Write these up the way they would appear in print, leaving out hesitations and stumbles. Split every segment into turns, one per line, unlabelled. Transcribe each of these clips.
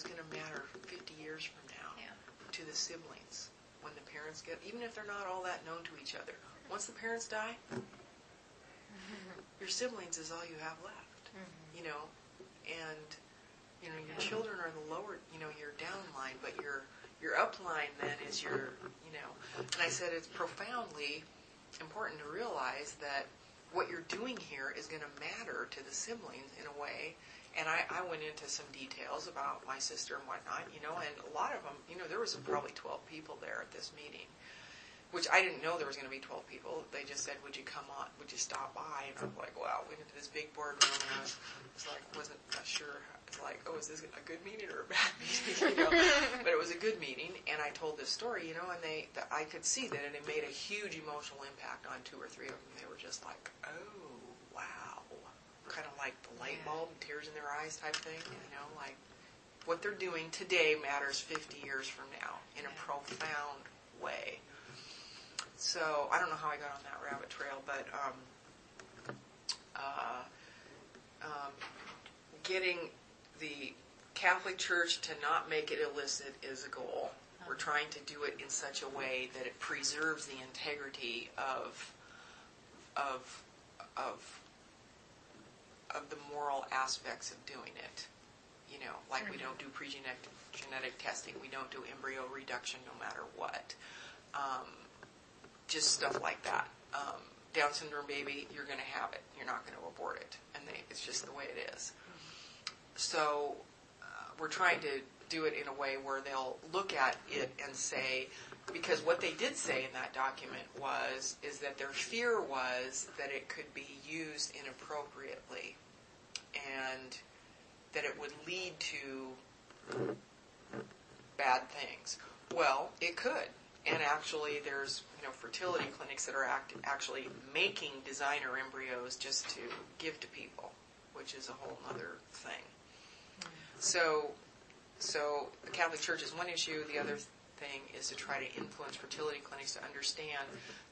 is going to matter 50 years from now to the siblings when the parents get, even if they're not all that known to each other. Once the parents die, your siblings is all you have left, you know, and, you know, your children are the lower, you know, your down line, but your up line then is your, you know, and I said it's profoundly important to realize that what you're doing here is going to matter to the siblings in a way. And I went into some details about my sister and whatnot, you know, and a lot of them, you know, there was probably 12 people there at this meeting, which I didn't know there was going to be 12 people. They just said, would you come on, would you stop by? And I'm like, wow, we went into this big boardroom, and I was like, wasn't not sure. It's like, oh, is this a good meeting or a bad meeting? You know, but it was a good meeting, and I told this story, you know, and I could see that it made a huge emotional impact on 2 or 3 of them. They were just like, oh, wow. Kind of like the light bulb, tears in their eyes type thing, you know, like what they're doing today matters 50 years from now in a profound way. So I don't know how I got on that rabbit trail, but getting the Catholic Church to not make it illicit is a goal. We're trying to do it in such a way that it preserves the integrity of the moral aspects of doing it. You know, like we don't do genetic testing, we don't do embryo reduction no matter what. Just stuff like that. Down syndrome baby, you're going to have it. You're not going to abort it. And it's just the way it is. So we're trying to do it in a way where they'll look at it and say, because what they did say in that document is that their fear was that it could be used inappropriately and that it would lead to bad things. Well, it could. And actually there's, you know, fertility clinics that are actually making designer embryos just to give to people, which is a whole other thing. So the Catholic Church is one issue. The other thing is to try to influence fertility clinics to understand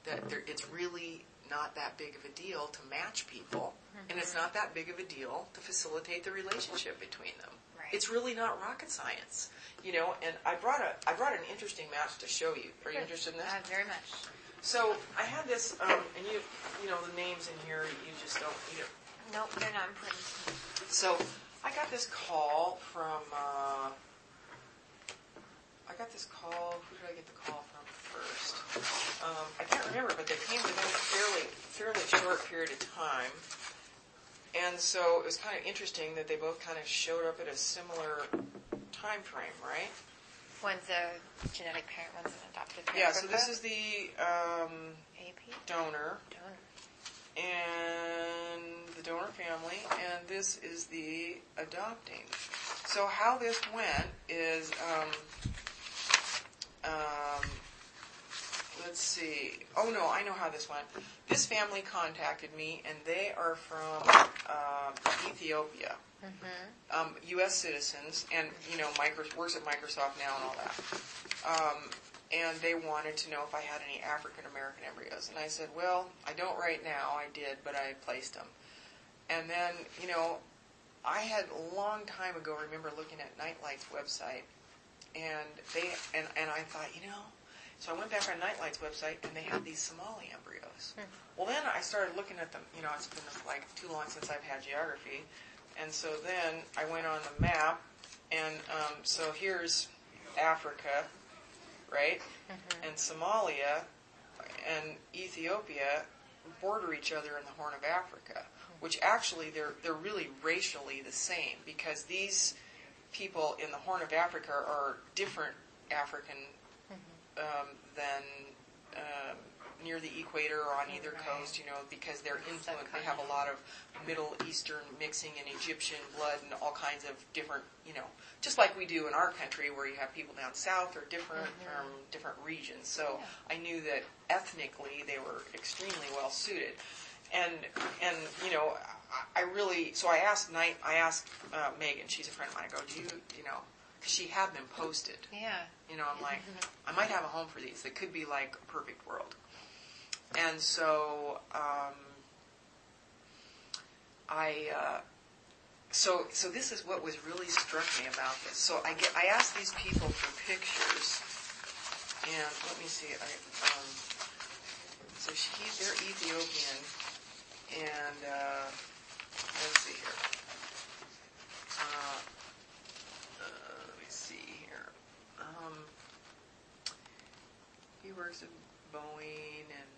that it's really not that big of a deal to match people, and it's not that big of a deal to facilitate the relationship between them. Right. It's really not rocket science, you know. And I brought an interesting map to show you. Are you interested in this?
Very much.
So I had this, and you know the names in here. You just don't. You know.
Nope, they're not important.
So I got this call from. Who did I get the call from first? I can't remember, but they came within a fairly short period of time. And so it was kind of interesting that they both kind of showed up at a similar time frame, right?
One's a genetic parent, one's an adopted parent.
Yeah, so this is the
AP?
donor. And the donor family, and this is the adopting. So how this went is, let's see. Oh no, I know how this went. This family contacted me, and they are from Ethiopia, U.S. citizens, and you know, works at Microsoft now and all that. And they wanted to know if I had any African American embryos, and I said, well, I don't right now. I did, but I placed them. And then, you know, I had a long time ago remember looking at Nightlight's website, and I thought, you know. So I went back on Nightlight's website, and they had these Somali embryos. Well, then I started looking at them. You know, it's been like too long since I've had geography. And so then I went on the map, and so here's Africa, right? And Somalia and Ethiopia border each other in the Horn of Africa, which actually they're really racially the same, because these people in the Horn of Africa are different African than near the equator or on either coast, you know, because they're influenced. They have a lot of Middle Eastern mixing and Egyptian blood and all kinds of different, you know, just like we do in our country where you have people down south or different from different regions. So I knew that ethnically they were extremely well suited. And you know, I asked Megan, she's a friend of mine, I go, do you know, because she had them posted.
Yeah.
You know, I'm like, I might have a home for these. They could be like a perfect world. And so So this is what was really struck me about this. So I asked these people for pictures, and let me see. They're Ethiopian, and let's see here. Let me see here. He works at Boeing, and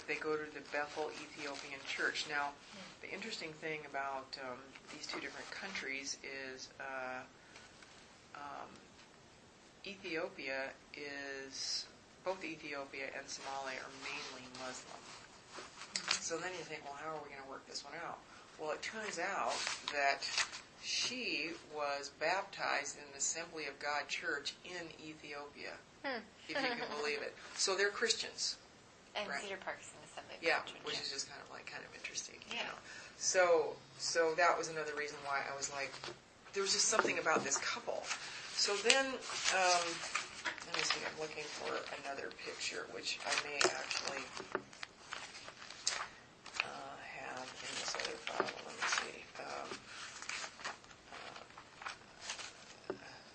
they go to the Bethel Ethiopian Church. Now, the interesting thing about these two different countries is both Ethiopia and Somalia are mainly Muslim. So then you think, well, how are we going to work this one out? Well, it turns out that she was baptized in an Assembly of God church in Ethiopia, if you can believe it. So they're Christians.
And
right.
Cedar Park's an assembly.
Yeah, which is just kind of interesting. Yeah. You know? So that was another reason why I was like, there was just something about this couple. So then, let me see, I'm looking for another picture, which I may actually have in this other file. Let me see.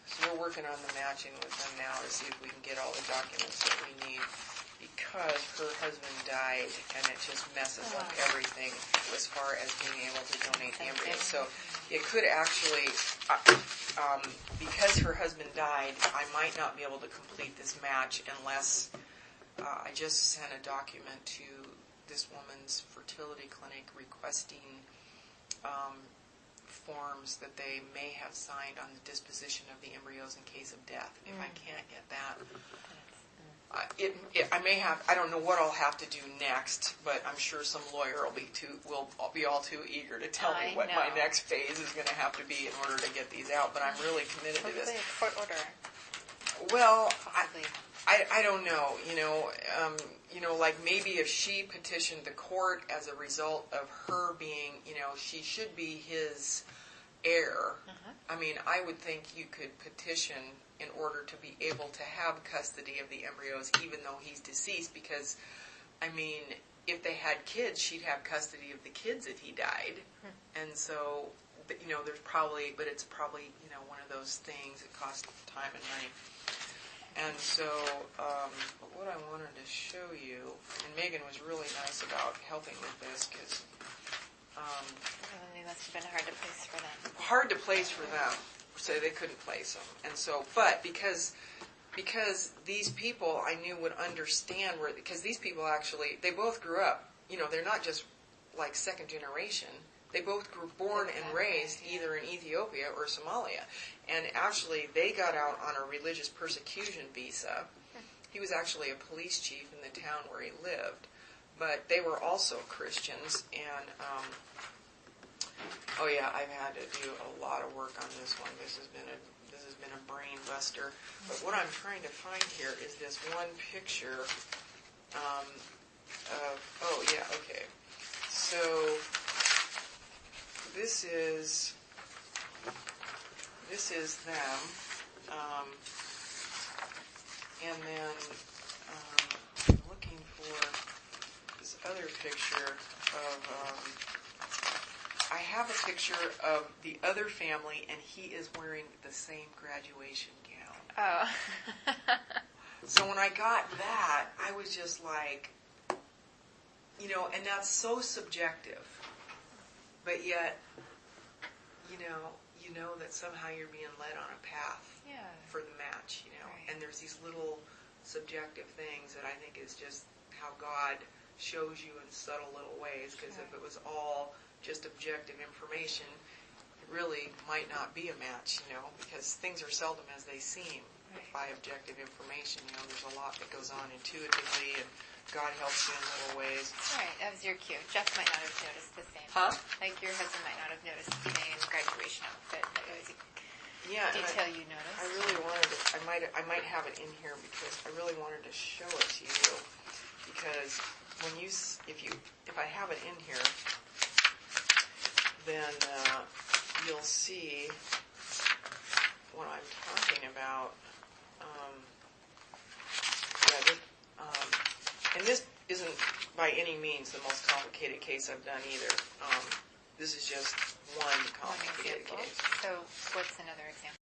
So we're working on the matching with them now to see if we can get all the documents that we need, because her husband died, and it just messes up everything as far as being able to donate the embryos. So it could actually, because her husband died, I might not be able to complete this match unless I just sent a document to this woman's fertility clinic requesting forms that they may have signed on the disposition of the embryos in case of death. If I can't get that, I may have. I don't know what I'll have to do next, but I'm sure some lawyer will be all too eager to tell me what my next phase is going to have to be in order to get these out. But I'm really committed to this.
Court order.
Well, I don't know. Like maybe if she petitioned the court as a result of her being, she should be his heir. I mean, I would think you could petition in order to be able to have custody of the embryos even though he's deceased, because, I mean, if they had kids, she'd have custody of the kids if he died. And so, there's probably, but it's probably, one of those things that costs time and money. And so, what I wanted to show you, and Megan was really nice about helping with this, because
It must have been hard to place for them.
Hard to place for them, so they couldn't place them. And so, but because these people I knew would understand because these people actually, they both grew up, they're not just like second generation. They both were born and raised either in Ethiopia or Somalia. And actually, they got out on a religious persecution visa. He was actually a police chief in the town where he lived. But they were also Christians. And, I've had to do a lot of work on this one. This has been a brain buster. But what I'm trying to find here is this one picture So this is them, and then I'm looking for this other picture of. I have a picture of the other family, and he is wearing the same graduation gown.
Oh.
So when I got that, I was just like, and that's so subjective, but yet, you know that somehow you're being led on a path for the match,
Right.
and there's these little subjective things that I think is just how God shows you in subtle little ways, because if it was all just objective information, it really might not be a match, because things are seldom as they seem by objective information. There's a lot that goes on intuitively, and God helps you in little ways.
Right, that was your cue. Jeff might not have noticed the same.
Huh?
Like your husband might not have noticed the same graduation outfit. That was a detail you noticed.
I really wanted to, I might have it in here because I really wanted to show it to you, because when if I have it in here, then you'll see what I'm talking about. And this isn't by any means the most complicated case I've done either. This is just one
One
complicated
example.
case.
So what's another example?